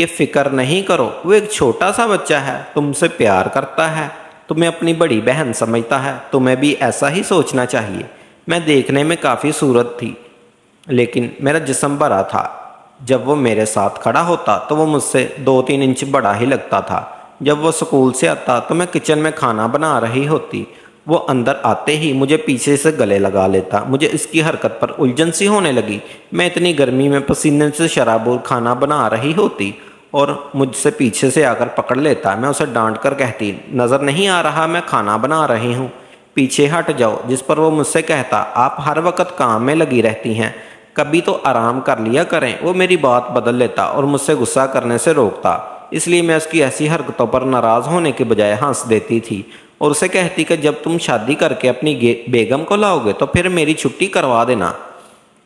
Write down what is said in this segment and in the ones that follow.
کہ فکر نہیں کرو, وہ ایک چھوٹا سا بچہ ہے, تم سے پیار کرتا ہے, تمہیں اپنی بڑی بہن سمجھتا ہے, تمہیں بھی ایسا ہی سوچنا چاہیے. میں دیکھنے میں کافی صورت تھی لیکن میرا جسم بڑا تھا. جب وہ میرے ساتھ کھڑا ہوتا تو وہ مجھ سے 2-3 انچ بڑا ہی لگتا تھا. جب وہ سکول سے آتا تو میں کچن میں کھانا بنا رہی ہوتی. وہ اندر آتے ہی مجھے پیچھے سے گلے لگا لیتا. مجھے اس کی حرکت پر الجھن سی ہونے لگی. میں اتنی گرمی میں پسینے سے شرابور کھانا بنا رہی ہوتی اور مجھ سے پیچھے سے آ کر پکڑ لیتا. میں اسے ڈانٹ کر کہتی, نظر نہیں آ رہا میں کھانا بنا رہی ہوں, پیچھے ہٹ جاؤ. جس پر وہ مجھ سے کہتا, آپ ہر وقت کام میں لگی رہتی ہیں, کبھی تو آرام کر لیا کریں. وہ میری بات بدل لیتا اور مجھ سے غصہ کرنے سے روکتا. اس لیے میں اس کی ایسی حرکتوں پر ناراض ہونے کے بجائے ہنس دیتی تھی اور اسے کہتی کہ جب تم شادی کر کے اپنی بیگم کو لاؤ گے تو پھر میری چھٹی کروا دینا,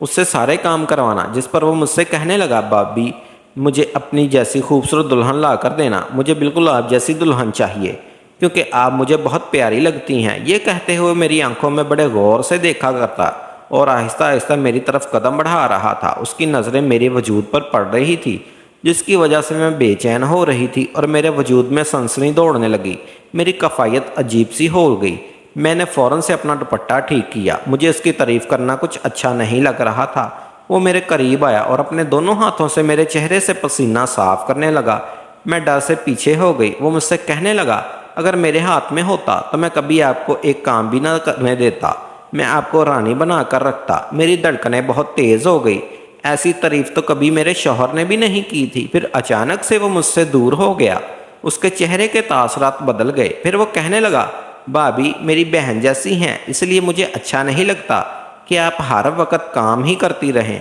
اس سے سارے کام کروانا. جس پر وہ مجھ سے کہنے لگا, بھابی مجھے اپنی جیسی خوبصورت دلہن لا کر دینا, مجھے بالکل آپ جیسی دلہن چاہیے کیونکہ آپ مجھے بہت پیاری لگتی ہیں. یہ کہتے ہوئے میری آنکھوں میں بڑے غور سے دیکھا کرتا اور آہستہ آہستہ میری طرف قدم بڑھا رہا تھا. اس کی نظریں میرے وجود پر پڑ رہی تھی جس کی وجہ سے میں بے چین ہو رہی تھی اور میرے وجود میں سنسنی دوڑنے لگی. میری کفایت عجیب سی ہو گئی. میں نے فوراً سے اپنا دوپٹہ ٹھیک کیا. مجھے اس کی تعریف کرنا کچھ اچھا نہیں لگ رہا تھا. وہ میرے قریب آیا اور اپنے دونوں ہاتھوں سے میرے چہرے سے پسینہ صاف کرنے لگا. میں ڈر سے پیچھے ہو گئی. وہ مجھ سے کہنے لگا, اگر میرے ہاتھ میں ہوتا تو میں کبھی آپ کو ایک کام بھی نہ کرنے دیتا, میں آپ کو رانی بنا کر رکھتا. میری دھڑکنیں بہت تیز ہو گئی. ایسی تعریف تو کبھی میرے شوہر نے بھی نہیں کی تھی. پھر اچانک سے وہ مجھ سے دور ہو گیا. اس کے چہرے کے تاثرات بدل گئے. پھر وہ کہنے لگا, بھابی میری بہن جیسی ہیں, اس لیے مجھے اچھا نہیں لگتا کہ آپ ہر وقت کام ہی کرتی رہیں.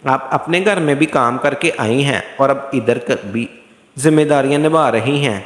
آپ اپنے گھر میں بھی کام کر کے آئی ہیں اور اب ادھر بھی ذمہ داریاں نبھا رہی ہیں,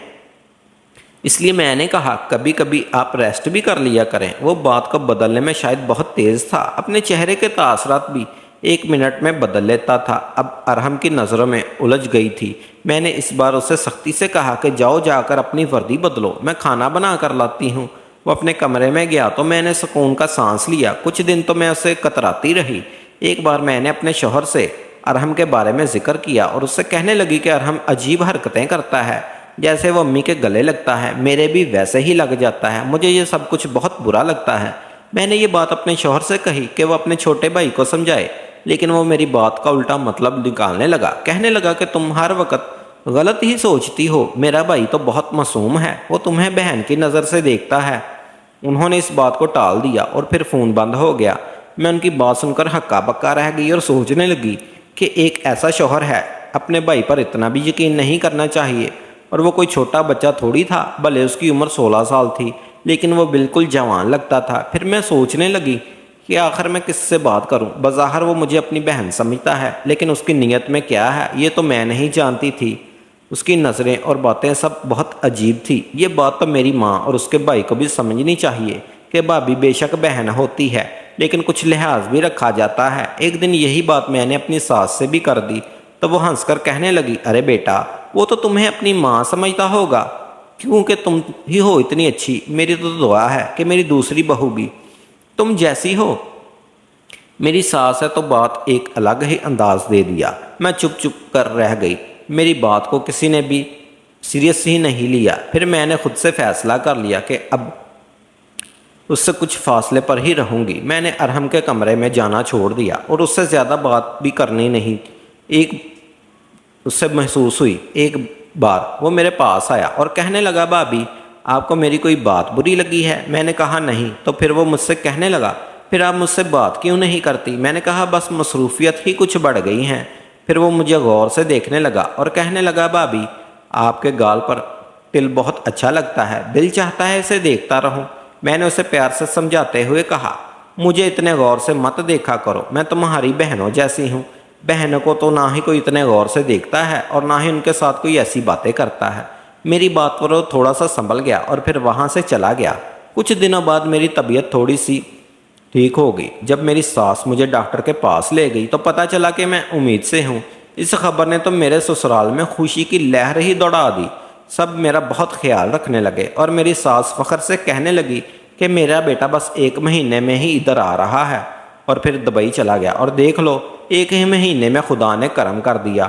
اس لیے میں نے کہا کبھی کبھی آپ ریسٹ بھی کر لیا کریں. وہ بات کو بدلنے میں شاید بہت تیز تھا. اپنے چہرے کے تاثرات بھی 1 منٹ میں بدل لیتا تھا. اب ارحم کی نظروں میں الجھ گئی تھی. میں نے اس بار اسے سختی سے کہا کہ جاؤ جا کر اپنی وردی بدلو, میں کھانا بنا کر لاتی ہوں. وہ اپنے کمرے میں گیا تو میں نے سکون کا سانس لیا. کچھ دن تو میں اسے کتراتی رہی. ایک بار میں نے اپنے شوہر سے ارحم کے بارے میں ذکر کیا اور اس سے کہنے لگی کہ ارحم عجیب حرکتیں کرتا ہے, جیسے وہ امی کے گلے لگتا ہے, میرے بھی ویسے ہی لگ جاتا ہے. مجھے یہ سب کچھ بہت برا لگتا ہے. میں نے یہ بات اپنے شوہر سے کہی کہ وہ اپنے چھوٹے بھائی کو سمجھائے, لیکن وہ میری بات کا الٹا مطلب نکالنے لگا. کہنے لگا کہ تم ہر وقت غلط ہی سوچتی ہو, میرا بھائی تو بہت معصوم ہے, وہ تمہیں بہن کی نظر سے دیکھتا ہے. انہوں نے اس بات کو ٹال دیا اور پھر فون بند ہو گیا. میں ان کی بات سن کر ہکا بکا رہ گئی اور سوچنے لگی کہ ایک ایسا شوہر ہے, اپنے بھائی پر اتنا بھی یقین نہیں کرنا چاہیے. اور وہ کوئی چھوٹا بچہ تھوڑی تھا, بھلے اس کی عمر 16 سال تھی لیکن وہ بالکل جوان لگتا تھا. پھر میں سوچنے لگی کہ آخر میں کس سے بات کروں. بظاہر وہ مجھے اپنی بہن سمجھتا ہے لیکن اس کی نیت میں کیا ہے یہ تو میں نہیں جانتی تھی. اس کی نظریں اور باتیں سب بہت عجیب تھی. یہ بات تو میری ماں اور اس کے بھائی کو بھی سمجھنی چاہیے کہ بھابی بے شک بہن ہوتی ہے لیکن کچھ لحاظ بھی رکھا جاتا ہے. ایک دن یہی بات میں نے اپنی ساس سے بھی کر دی تو وہ ہنس کر کہنے لگی, ارے بیٹا وہ تو تمہیں اپنی ماں سمجھتا ہوگا کیونکہ تم ہی ہو اتنی اچھی. میری تو دعا ہے کہ میری دوسری بہو بھی تم جیسی ہو. میری ساس ہے تو بات ایک الگ ہی انداز دے دیا. میں چپ چپ کر رہ گئی. میری بات کو کسی نے بھی سیریس ہی نہیں لیا. پھر میں نے خود سے فیصلہ کر لیا کہ اب اس سے کچھ فاصلے پر ہی رہوں گی. میں نے ارحم کے کمرے میں جانا چھوڑ دیا اور اس سے زیادہ بات بھی کرنی نہیں. اس سے محسوس ہوئی. ایک بار وہ میرے پاس آیا اور کہنے لگا, بھابی آپ کو میری کوئی بات بری لگی ہے؟ میں نے کہا نہیں. تو پھر وہ مجھ سے کہنے لگا, پھر آپ مجھ سے بات کیوں نہیں کرتی؟ میں نے کہا بس مصروفیت ہی کچھ بڑھ گئی ہیں. پھر وہ مجھے غور سے دیکھنے لگا اور کہنے لگا, بھابی آپ کے گال پر تل بہت اچھا لگتا ہے, دل چاہتا ہے اسے دیکھتا رہوں. میں نے اسے پیار سے سمجھاتے ہوئے کہا, مجھے اتنے غور سے مت دیکھا کرو, میں تمہاری بہنوں جیسی ہوں. بہنوں کو تو نہ ہی کوئی اتنے غور سے دیکھتا ہے اور نہ ہی ان کے ساتھ کوئی ایسی باتیں کرتا ہے. میری بات پر وہ تھوڑا سا سنبھل گیا اور پھر وہاں سے چلا گیا. کچھ دنوں بعد میری طبیعت تھوڑی سی ٹھیک ہو گئی. جب میری ساس مجھے ڈاکٹر کے پاس لے گئی تو پتہ چلا کہ میں امید سے ہوں. اس خبر نے تو میرے سسرال میں خوشی کی لہر ہی دوڑا دی. سب میرا بہت خیال رکھنے لگے اور میری ساس فخر سے کہنے لگی کہ میرا بیٹا بس 1 مہینے میں ہی ادھر آ رہا ہے اور پھر دبئی چلا گیا. اور دیکھ لو 1 ہی مہینے میں خدا نے کرم کر دیا.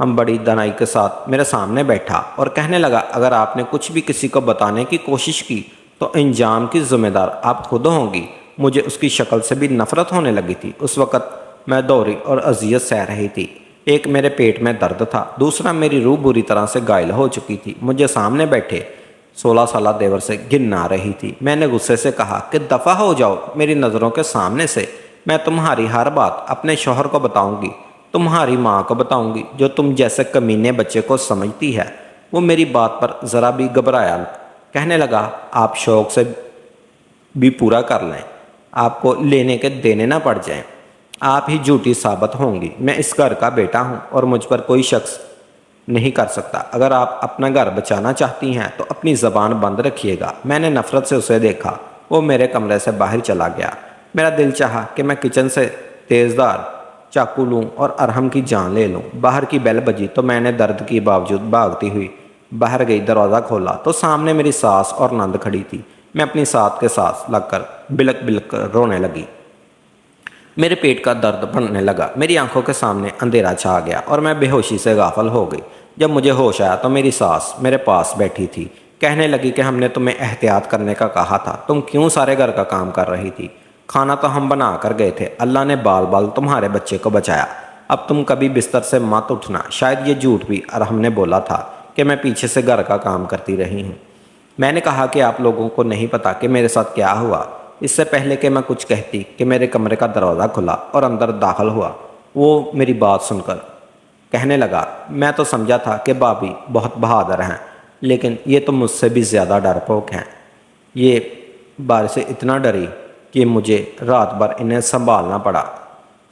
ہم بڑی دنائی کے ساتھ میرے سامنے بیٹھا اور کہنے لگا، اگر آپ نے کچھ بھی کسی کو بتانے کی کوشش کی تو انجام کی ذمہ دار آپ خود ہوں گی۔ مجھے اس کی شکل سے بھی نفرت ہونے لگی تھی۔ اس وقت میں دوری اور اذیت سہ رہی تھی۔ ایک میرے پیٹ میں درد تھا، دوسرا میری روح بری طرح سے گائل ہو چکی تھی۔ مجھے سامنے بیٹھے 16 سالہ دیور سے گن آ رہی تھی۔ میں نے غصے سے کہا کہ دفع ہو جاؤ میری نظروں کے سامنے سے۔ میں تمہاری ہر بات اپنے شوہر کو بتاؤں گی، تمہاری ماں کو بتاؤں گی جو تم جیسے کمینے بچے کو سمجھتی ہے۔ وہ میری بات پر ذرا بھی گھبرایا۔ کہنے لگا، آپ شوق سے بھی پورا کر لیں، آپ کو لینے کے دینے نہ پڑ جائیں، آپ ہی جھوٹی ثابت ہوں گی۔ میں اس گھر کا بیٹا ہوں اور مجھ پر کوئی شخص نہیں کر سکتا۔ اگر آپ اپنا گھر بچانا چاہتی ہیں تو اپنی زبان بند رکھیے گا۔ میں نے نفرت سے اسے دیکھا۔ وہ میرے کمرے سے باہر چلا گیا۔ میرا دل چاہا کہ میں کچن سے تیزدار چاقو لوں اور ارحم کی جان لے لوں۔ باہر کی بیل بجی تو میں نے درد کے باوجود بھاگتی ہوئی باہر گئی۔ دروازہ کھولا تو سامنے میری ساس اور نند کھڑی تھی۔ میں اپنی ساتھ کے ساتھ لگ کر بلک بلک کر رونے لگی۔ میرے پیٹ کا درد بڑھنے لگا، میری آنکھوں کے سامنے اندھیرا چھا گیا اور میں بے ہوشی سے غافل ہو گئی۔ جب مجھے ہوش آیا تو میری ساس میرے پاس بیٹھی تھی۔ کہنے لگی کہ ہم نے تمہیں احتیاط کرنے کا کہا تھا، تم کیوں سارے گھر کا کام کر رہی تھی؟ کھانا تو ہم بنا کر گئے تھے، اللہ نے بال بال تمہارے بچے کو بچایا۔ اب تم کبھی بستر سے مت اٹھنا۔ شاید یہ جھوٹ بھی ارحم نے بولا تھا کہ میں پیچھے سے گھر کا کام کرتی رہی ہوں۔ میں نے کہا کہ آپ لوگوں کو نہیں پتا کہ میرے ساتھ کیا ہوا۔ اس سے پہلے کہ میں کچھ کہتی کہ میرے کمرے کا دروازہ کھلا اور اندر داخل ہوا۔ وہ میری بات سن کر کہنے لگا، میں تو سمجھا تھا کہ بھابھی بہت بہادر ہیں، لیکن یہ تو مجھ سے بھی زیادہ ڈرپوک ہیں۔ یہ بار سے اتنا ڈری کہ مجھے رات بھر انہیں سنبھالنا پڑا۔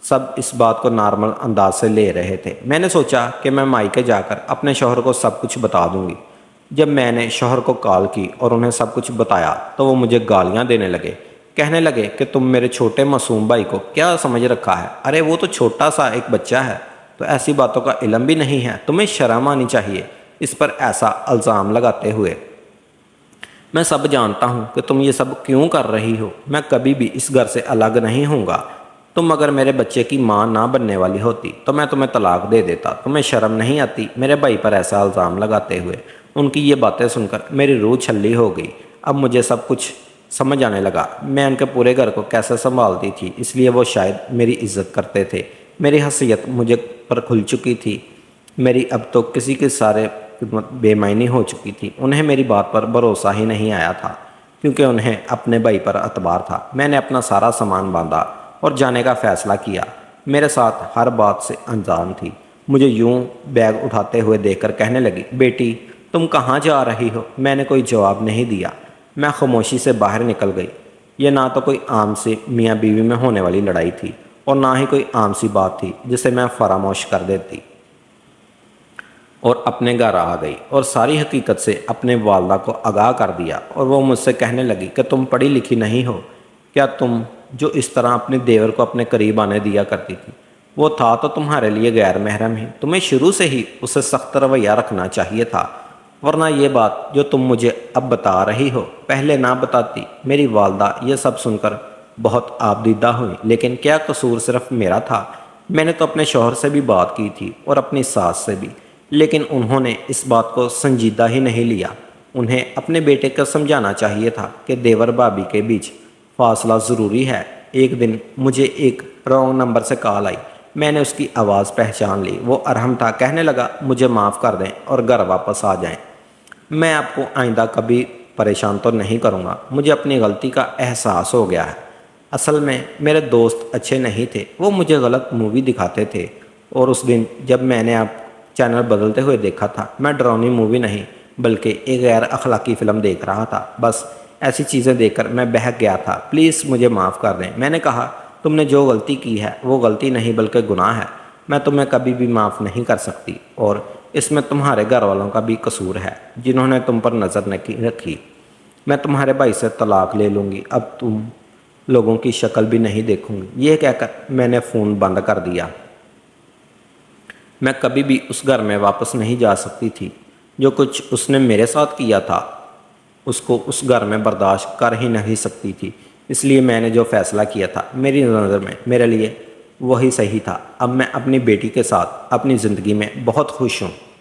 سب اس بات کو نارمل انداز سے لے رہے تھے۔ میں نے سوچا کہ میں مائکے جا کر اپنے شوہر کو سب کچھ بتا دوں گی۔ جب میں نے شوہر کو کال کی اور انہیں سب کچھ بتایا تو وہ مجھے گالیاں دینے لگے۔ کہنے لگے کہ تم میرے چھوٹے معصوم بھائی کو کیا سمجھ رکھا ہے؟ ارے وہ تو چھوٹا سا ایک بچہ ہے، تو ایسی باتوں کا علم بھی نہیں ہے، تمہیں شرم آنی چاہیے اس پر ایسا الزام لگاتے ہوئے۔ میں سب جانتا ہوں کہ تم یہ سب کیوں کر رہی ہو۔ میں کبھی بھی اس گھر سے الگ نہیں ہوں گا۔ تم اگر میرے بچے کی ماں نہ بننے والی ہوتی تو میں تمہیں طلاق دے دیتا۔ تمہیں شرم نہیں آتی میرے بھائی پر ایسا الزام لگاتے ہوئے؟ ان کی یہ باتیں سن کر میری روح چھلی ہو گئی۔ اب مجھے سب کچھ سمجھ آنے لگا۔ میں ان کے پورے گھر کو کیسے سنبھالتی تھی، اس لیے وہ شاید میری عزت کرتے تھے۔ میری حیثیت مجھے پر کھل چکی تھی۔ میری اب تو کسی کی سارے خدمت بے معنی ہو چکی تھی۔ انہیں میری بات پر بھروسہ ہی نہیں آیا تھا، کیونکہ انہیں اپنے بھائی پر اعتبار تھا۔ میں نے اپنا سارا سامان باندھا اور جانے کا فیصلہ کیا۔ میرے ساتھ ہر بات سے انجان تھی۔ مجھے یوں بیگ اٹھاتے ہوئے دیکھ کر کہنے لگی، بیٹی تم کہاں جا رہی ہو؟ میں نے کوئی جواب نہیں دیا۔ میں خاموشی سے باہر نکل گئی۔ یہ نہ تو کوئی عام سی میاں بیوی میں ہونے والی لڑائی تھی اور نہ ہی کوئی عام سی بات تھی جسے میں فراموش کر دیتی اور اپنے گھر آ گئی اور ساری حقیقت سے اپنے والدہ کو آگاہ کر دیا۔ اور وہ مجھ سے کہنے لگی کہ تم پڑھی لکھی نہیں ہو کیا؟ تم جو اس طرح اپنے دیور کو اپنے قریب آنے دیا کرتی تھی، وہ تھا تو تمہارے لیے غیر محرم ہی۔ تمہیں شروع سے ہی اسے سخت رویہ رکھنا چاہیے تھا، ورنہ یہ بات جو تم مجھے اب بتا رہی ہو پہلے نہ بتاتی۔ میری والدہ یہ سب سن کر بہت آبدیدہ ہوئی، لیکن کیا قصور صرف میرا تھا؟ میں نے تو اپنے شوہر سے بھی بات کی تھی اور اپنی ساس سے بھی، لیکن انہوں نے اس بات کو سنجیدہ ہی نہیں لیا۔ انہیں اپنے بیٹے کو سمجھانا چاہیے تھا کہ دیور بھابھی کے بیچ فاصلہ ضروری ہے۔ ایک دن مجھے ایک رانگ نمبر سے کال آئی۔ میں نے اس کی آواز پہچان لی۔ وہ ارحم تھا۔ کہنے لگا، مجھے معاف کر دیں اور گھر واپس آ جائیں۔ میں آپ کو آئندہ کبھی پریشان تو نہیں کروں گا۔ مجھے اپنی غلطی کا احساس ہو گیا ہے۔ اصل میں میرے دوست اچھے نہیں تھے، وہ مجھے غلط مووی دکھاتے تھے، اور اس دن جب میں نے آپ چینل بدلتے ہوئے دیکھا تھا، میں ڈرامی مووی نہیں بلکہ ایک غیر اخلاقی فلم دیکھ رہا تھا۔ بس ایسی چیزیں دیکھ کر میں بہک گیا تھا۔ پلیز مجھے معاف کر دیں۔ میں نے کہا، تم نے جو غلطی کی ہے وہ غلطی نہیں بلکہ گناہ ہے۔ میں تمہیں کبھی بھی معاف نہیں کر سکتی، اور اس میں تمہارے گھر والوں کا بھی قصور ہے جنہوں نے تم پر نظر نہیں رکھی۔ میں تمہارے بھائی سے طلاق لے لوں گی، اب تم لوگوں کی شکل بھی نہیں دیکھوں گی۔ یہ کہہ کر میں نے فون بند کر دیا۔ میں کبھی بھی اس گھر میں واپس نہیں جا سکتی تھی۔ جو کچھ اس نے میرے ساتھ کیا تھا اس کو اس گھر میں برداشت کر ہی نہیں سکتی تھی۔ اس لیے میں نے جو فیصلہ کیا تھا، میری نظر میں میرے لیے وہی صحیح تھا۔ اب میں اپنی بیٹی کے ساتھ اپنی زندگی میں بہت خوش ہوں۔